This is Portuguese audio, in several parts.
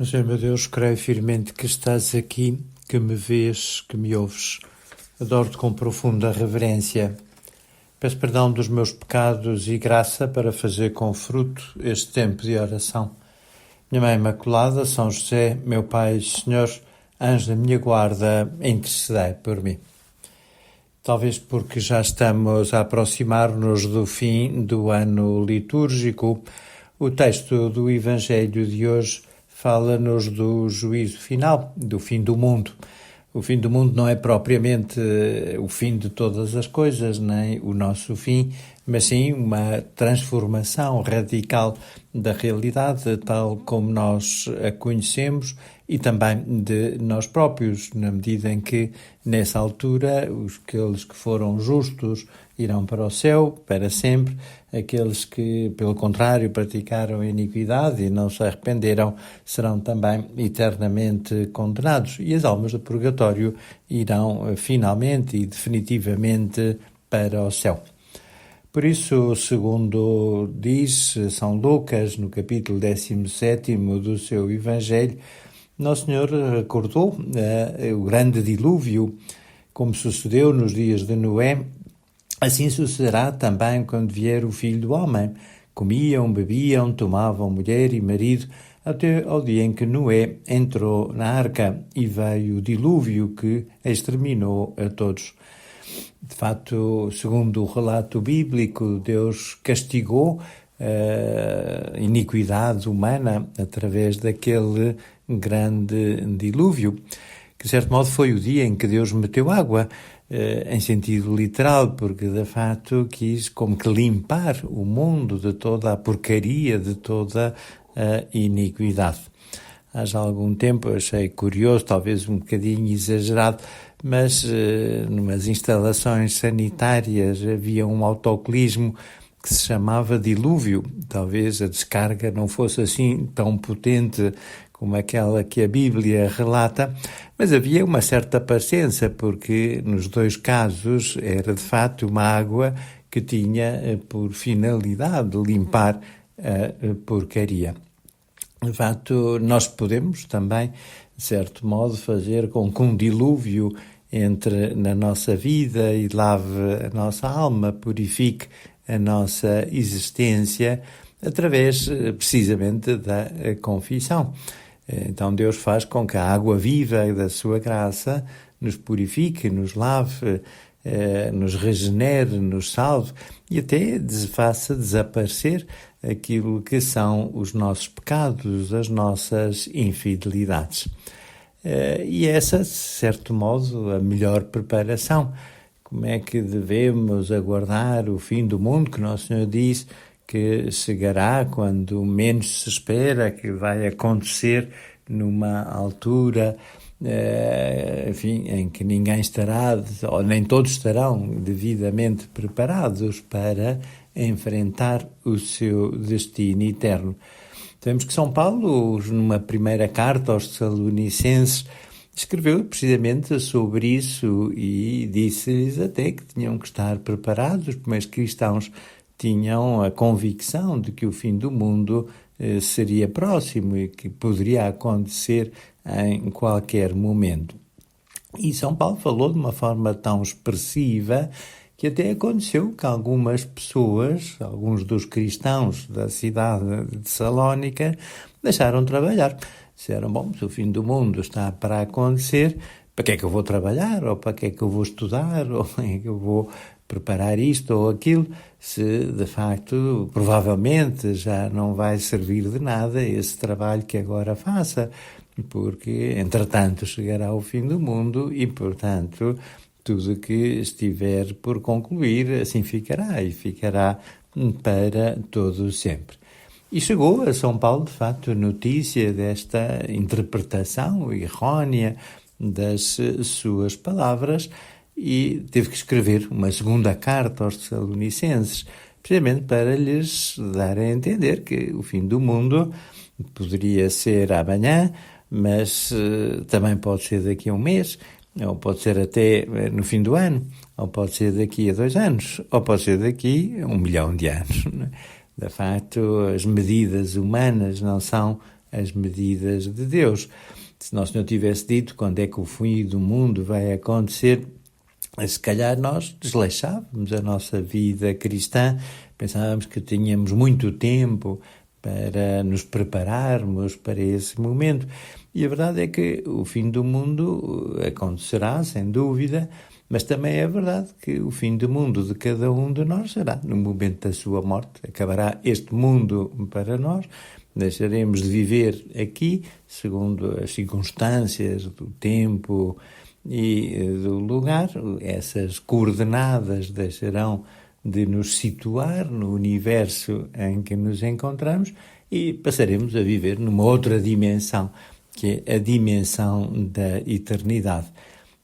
Senhor meu Deus, creio firmemente que estás aqui, que me vês, que me ouves. Adoro-te com profunda reverência. Peço perdão dos meus pecados e graça para fazer com fruto este tempo de oração. Minha Mãe Imaculada, São José, meu Pai, Senhor, anjo da minha guarda, intercedei por mim. Talvez porque já estamos a aproximar-nos do fim do ano litúrgico, o texto do Evangelho de hoje fala-nos do juízo final, do fim do mundo. O fim do mundo não é propriamente o fim de todas as coisas, nem o nosso fim, mas sim uma transformação radical da realidade, tal como nós a conhecemos, e também de nós próprios, na medida em que, nessa altura, aqueles que foram justos irão para o céu para sempre, aqueles que, pelo contrário, praticaram a iniquidade e não se arrependeram serão também eternamente condenados, e as almas do purgatório irão finalmente e definitivamente para o céu. Por isso, segundo diz São Lucas, no capítulo 17º do seu Evangelho, Nosso Senhor recordou o grande dilúvio, como sucedeu nos dias de Noé. Assim sucederá também quando vier o Filho do Homem. Comiam, bebiam, tomavam mulher e marido, até ao dia em que Noé entrou na arca e veio o dilúvio que exterminou a todos. De facto, segundo o relato bíblico, Deus castigou a iniquidade humana através daquele grande dilúvio, que de certo modo foi o dia em que Deus meteu água, em sentido literal, porque de facto quis como que limpar o mundo de toda a porcaria, de toda a iniquidade. Há já algum tempo achei curioso, talvez um bocadinho exagerado, mas numas instalações sanitárias havia um autocolismo que se chamava dilúvio. Talvez a descarga não fosse assim tão potente como aquela que a Bíblia relata, mas havia uma certa paciência, porque nos dois casos era de facto uma água que tinha por finalidade limpar a porcaria. De facto, nós podemos também, de certo modo, fazer com que um dilúvio entre na nossa vida e lave a nossa alma, purifique a nossa existência através precisamente da confissão. Então Deus faz com que a água viva da sua graça nos purifique, nos lave, nos regenere, nos salve e até faça desaparecer aquilo que são os nossos pecados, as nossas infidelidades. E essa, de certo modo, a melhor preparação. Como é que devemos aguardar o fim do mundo, que Nosso Senhor diz que chegará quando menos se espera, que vai acontecer numa altura, em que ninguém estará, ou nem todos estarão devidamente preparados para enfrentar o seu destino eterno. Sabemos que São Paulo, numa primeira carta aos Tessalonicenses, escreveu precisamente sobre isso e disse-lhes até que tinham que estar preparados. Os primeiros cristãos tinham a convicção de que o fim do mundo seria próximo e que poderia acontecer em qualquer momento. E São Paulo falou de uma forma tão expressiva que até aconteceu que algumas pessoas, alguns dos cristãos da cidade de Tessalónica, deixaram de trabalhar. Disseram, bom, se o fim do mundo está para acontecer, para que é que eu vou trabalhar? Ou para que é que eu vou estudar? Ou para que é que eu vou preparar isto ou aquilo? Se, de facto, provavelmente já não vai servir de nada esse trabalho que agora faça, porque, entretanto, chegará o fim do mundo e, portanto, tudo que estiver por concluir, assim ficará, e ficará para todo sempre. E chegou a São Paulo, de facto, a notícia desta interpretação errónea das suas palavras e teve que escrever uma segunda carta aos Tessalonicenses, precisamente para lhes dar a entender que o fim do mundo poderia ser amanhã, mas também pode ser daqui a um mês, ou pode ser até no fim do ano, ou pode ser daqui a 2 anos, ou pode ser daqui a 1 milhão de anos. De facto, as medidas humanas não são as medidas de Deus. Se Nosso Senhor tivesse dito quando é que o fim do mundo vai acontecer, se calhar nós desleixávamos a nossa vida cristã, pensávamos que tínhamos muito tempo para nos prepararmos para esse momento. E a verdade é que o fim do mundo acontecerá, sem dúvida, mas também é verdade que o fim do mundo de cada um de nós será no momento da sua morte. Acabará este mundo para nós, deixaremos de viver aqui, segundo as circunstâncias do tempo e do lugar. Essas coordenadas deixarão de nos situar no universo em que nos encontramos e passaremos a viver numa outra dimensão, que é a dimensão da eternidade.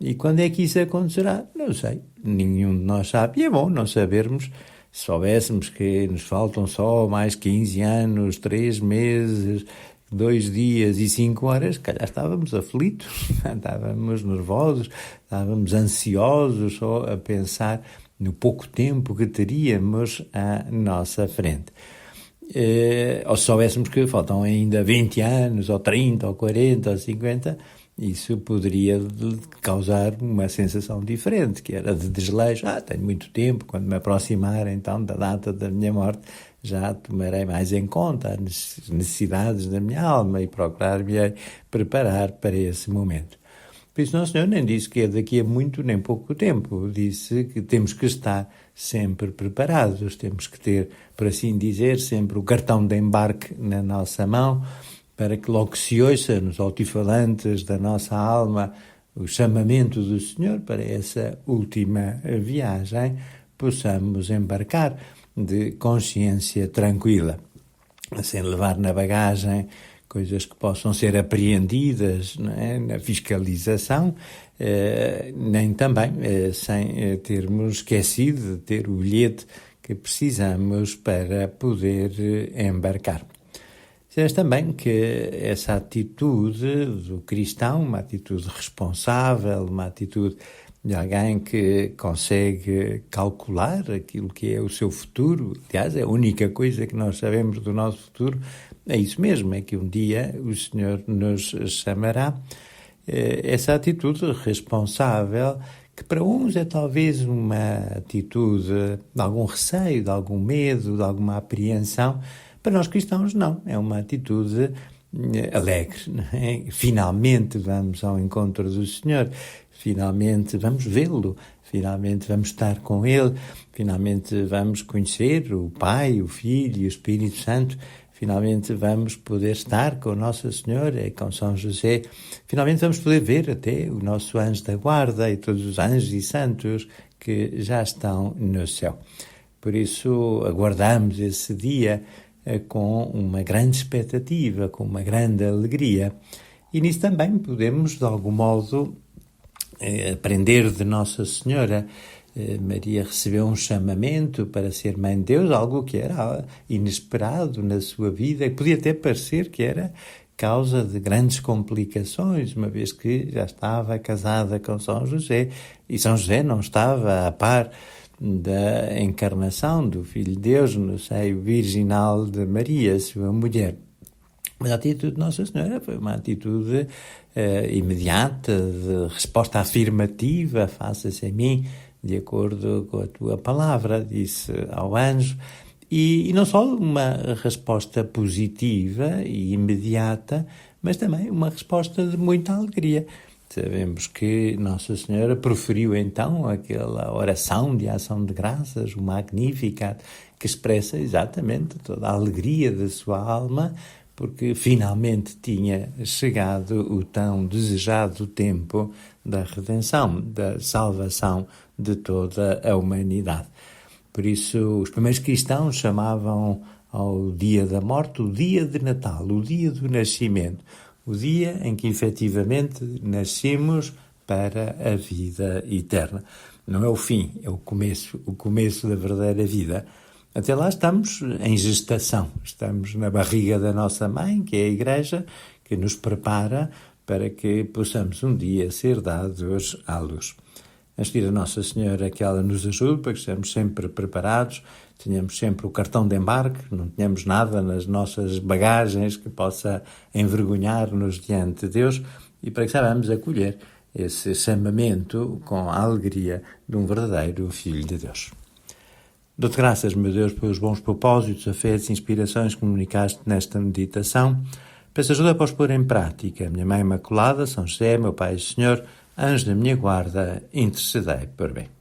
E quando é que isso acontecerá? Não sei, nenhum de nós sabe. E é bom não sabermos. Se soubéssemos que nos faltam só mais 15 anos, 3 meses, 2 dias e 5 horas, se calhar estávamos aflitos, estávamos nervosos, estávamos ansiosos só a pensar no pouco tempo que teríamos à nossa frente. Ou se soubéssemos que faltam ainda 20 anos, ou 30, ou 40, ou 50, isso poderia causar uma sensação diferente, que era de desleixo. Tenho muito tempo, quando me aproximar então da data da minha morte, já tomarei mais em conta as necessidades da minha alma e procurar-me preparar para esse momento. Por isso, Nosso Senhor nem disse que é daqui a muito nem pouco tempo, disse que temos que estar sempre preparados, temos que ter, por assim dizer, sempre o cartão de embarque na nossa mão, para que logo se ouça nos altifalantes da nossa alma o chamamento do Senhor para essa última viagem, possamos embarcar de consciência tranquila, sem levar na bagagem coisas que possam ser apreendidas, não é, na fiscalização, nem também sem termos esquecido de ter o bilhete que precisamos para poder embarcar. Sabes também que essa atitude do cristão, uma atitude responsável, uma atitude de alguém que consegue calcular aquilo que é o seu futuro, aliás, é a única coisa que nós sabemos do nosso futuro, é isso mesmo, é que um dia o Senhor nos chamará. Essa atitude responsável, que para uns é talvez uma atitude de algum receio, de algum medo, de alguma apreensão, para nós cristãos não, é uma atitude alegre, não é? Finalmente vamos ao encontro do Senhor, finalmente vamos vê-lo, finalmente vamos estar com Ele, finalmente vamos conhecer o Pai, o Filho e o Espírito Santo, finalmente vamos poder estar com Nossa Senhora e com São José, finalmente vamos poder ver até o nosso anjo da guarda e todos os anjos e santos que já estão no céu. Por isso aguardamos esse dia com uma grande expectativa, com uma grande alegria. E nisso também podemos, de algum modo, aprender de Nossa Senhora. Maria recebeu um chamamento para ser Mãe de Deus, algo que era inesperado na sua vida, e podia até parecer que era causa de grandes complicações, uma vez que já estava casada com São José, e São José não estava a par da encarnação do Filho de Deus no seio virginal de Maria, sua mulher. Mas a atitude de Nossa Senhora foi uma atitude imediata, de resposta afirmativa: faça-se em mim de acordo com a tua palavra, disse ao anjo. E não só uma resposta positiva e imediata, mas também uma resposta de muita alegria. Sabemos que Nossa Senhora proferiu então aquela oração de ação de graças, o Magnificat, que expressa exatamente toda a alegria da sua alma, porque finalmente tinha chegado o tão desejado tempo da redenção, da salvação de toda a humanidade. Por isso, os primeiros cristãos chamavam ao dia da morte o dia de Natal, o dia do nascimento, o dia em que efetivamente nascemos para a vida eterna. Não é o fim, é o começo da verdadeira vida. Até lá estamos em gestação, estamos na barriga da nossa mãe, que é a Igreja, que nos prepara para que possamos um dia ser dados à luz. Vamos pedir a Nossa Senhora que ela nos ajude para que estejamos sempre preparados, tenhamos sempre o cartão de embarque, não tenhamos nada nas nossas bagagens que possa envergonhar-nos diante de Deus e para que saibamos acolher esse chamamento com a alegria de um verdadeiro Filho de Deus. Dou-te graças, meu Deus, pelos bons propósitos, afetos e inspirações que comunicaste nesta meditação. Peço ajuda para os pôr em prática. Minha Mãe Imaculada, São José, meu Pai e Senhor, anjo da minha guarda, intercedei por mim.